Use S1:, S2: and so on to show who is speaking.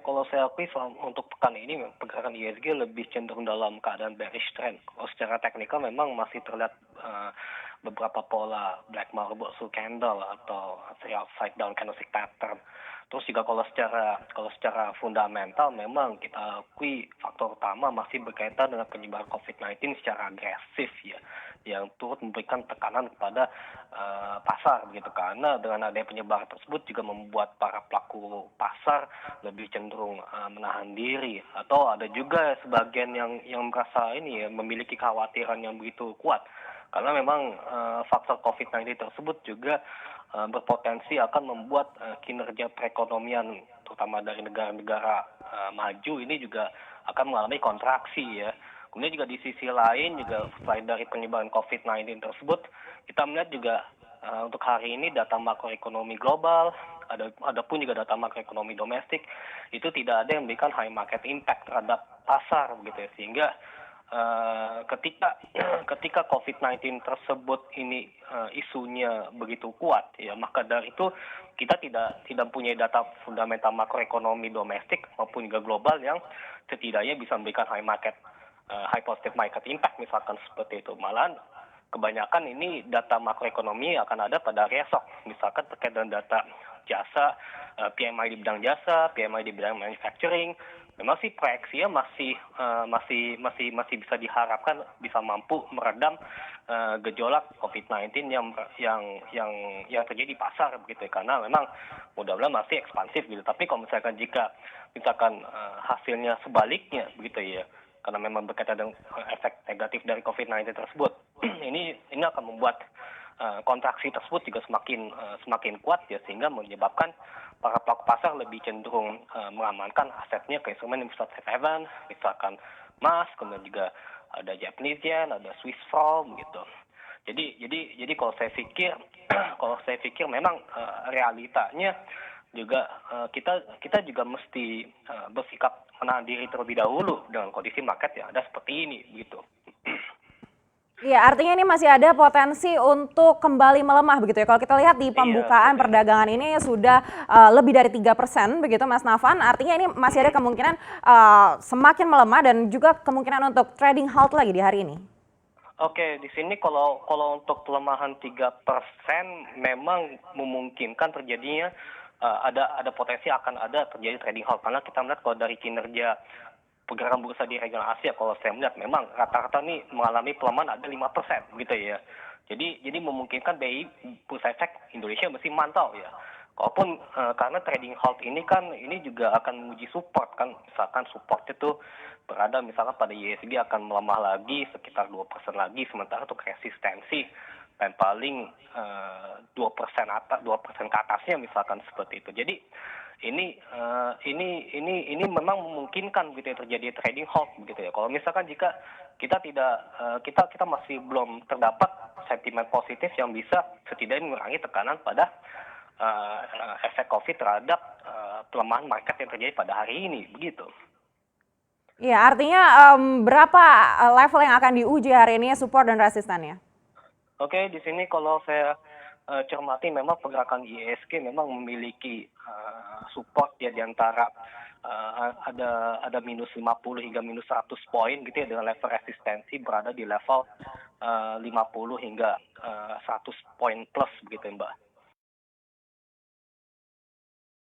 S1: kalau saya akui untuk pekan ini pergerakan ISG lebih cenderung dalam keadaan bearish trend. Kalau secara teknikal memang masih terlihat beberapa pola black marble candle atau three upside down candlestick pattern. Terus juga kalau secara fundamental memang kita akui faktor utama masih berkaitan dengan penyebaran COVID-19 secara agresif ya, yang turut memberikan tekanan kepada pasar begitu, karena dengan adanya penyebaran tersebut juga membuat para pelaku pasar lebih cenderung menahan diri, atau ada juga sebagian yang merasa ini ya, memiliki kekhawatiran yang begitu kuat karena memang faktor COVID-19 tersebut juga berpotensi akan membuat kinerja perekonomian terutama dari negara-negara maju ini juga akan mengalami kontraksi ya. Kemudian juga di sisi lain juga selain dari penyebaran COVID-19 tersebut, kita melihat juga untuk hari ini data makroekonomi global, ada pun juga data makroekonomi domestik itu tidak ada yang memberikan high market impact terhadap pasar begitu ya, sehingga ketika COVID-19 tersebut ini isunya begitu kuat ya, maka dari itu kita tidak punya data fundamental makroekonomi domestik maupun juga global yang setidaknya bisa memberikan high positive market impact misalkan seperti itu. Malahan kebanyakan ini data makroekonomi akan ada pada hari esok, misalkan terkait dengan data jasa, PMI di bidang jasa, PMI di bidang manufacturing. Memang sih proyeksinya masih bisa diharapkan bisa mampu meredam gejolak COVID-19 yang terjadi di pasar begitu ya, karena memang mudah-mudahan masih ekspansif gitu. Tapi kalau jika hasilnya sebaliknya begitu ya, karena memang berkaitan dengan efek negatif dari COVID-19 tersebut, ini akan membuat kontraksi tersebut juga semakin kuat ya, sehingga menyebabkan para pelaku pasar lebih cenderung mengamankan asetnya ke instrumen yang bersifat safe haven, misalkan emas, kemudian juga ada Japanese yen, ada Swiss franc gitu. Jadi kalau saya pikir memang realitanya juga kita juga mesti bersikap menahan diri terlebih dahulu dengan kondisi market yang ada seperti ini begitu.
S2: Iya, artinya ini masih ada potensi untuk kembali melemah begitu ya. Kalau kita lihat di pembukaan perdagangan ini sudah lebih dari 3% begitu Mas Nafan. Artinya ini masih ada kemungkinan semakin melemah dan juga kemungkinan untuk trading halt lagi di hari ini.
S1: Oke, di sini kalau untuk pelemahan 3% memang memungkinkan terjadinya ada potensi akan ada terjadi trading halt, karena kita melihat kalau dari kinerja pergerakan bursa di regional Asia, kalau saya melihat memang rata-rata nih mengalami pelemahan ada 5% gitu ya. Jadi memungkinkan BI Bursa Efek Indonesia mesti mantau ya. Kalaupun karena trading halt ini juga akan menguji support kan, misalkan support itu berada misalkan pada ISG akan melemah lagi sekitar 2% lagi, sementara untuk resistensi dan paling 2% ke atasnya misalkan seperti itu. Jadi ini memang memungkinkan gitu ya terjadi trading halt begitu ya. Kalau misalkan jika kita masih belum terdapat sentimen positif yang bisa setidaknya mengurangi tekanan pada efek COVID terhadap pelemahan market yang terjadi pada hari ini begitu.
S2: Iya, artinya berapa level yang akan diuji hari ini support dan resistannya?
S1: Oke, di sini kalau saya cermati memang pergerakan ISG memang memiliki support ya di antara ada minus 50 hingga minus 100 poin gitu ya, dengan level resistensi berada di level 50 hingga 100 poin plus begitu ya Mbak.